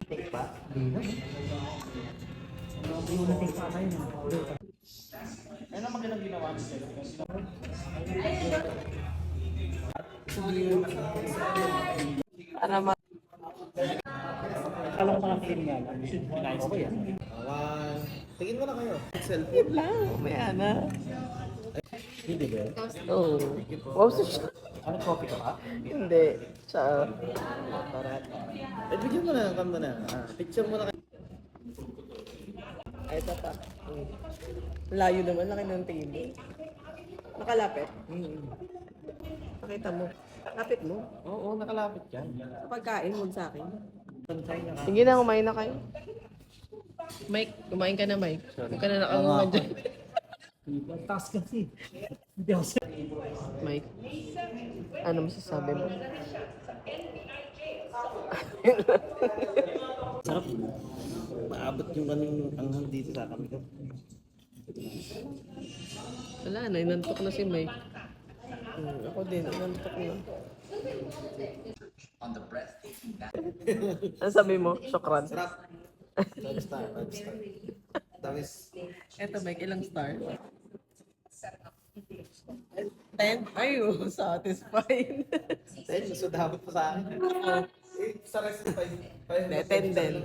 Take pa? Hindi na. Yung nating pa tayo na. Ano naman ganang ginawa mo sa'yo? Para ma... Akala ko naka-clean nga lang. Okay yan. Tingin mo na kayo. Excel. Yun lang. Mamaya na. Hindi ba? Oo. Wow, so siya. Ano, coffee ka pa? Hindi. Siya. Para. Bigyan mo na ng kanta na. Picture mo na kayo. Ay, ito pa. Layo naman. Laki ng table. Nakalapit. Nakita mo. Lapit mo. Oo, nakalapit yan. Pagkain, huwag sa akin. Pantay na ka. Sige na, kumain na kayo. Mike, kumain ka na, Mike. Huwag ka na nakangunga dyan. Taas kasi. Hindi ako sa... Mike, ano masasabi mo? Sarap. Maabot yung kanong anghang dito sa kami ko. Wala na, inantok na si Mike. Ako din, inantok na. Ano sabi mo? Shokran? Sarap. 5 star, 5 star. Tapos, Eto, Mike, ilang star? 10? Ay, satisfied. 10, so dapat pa sa akin. Sa rest 5. 10 din.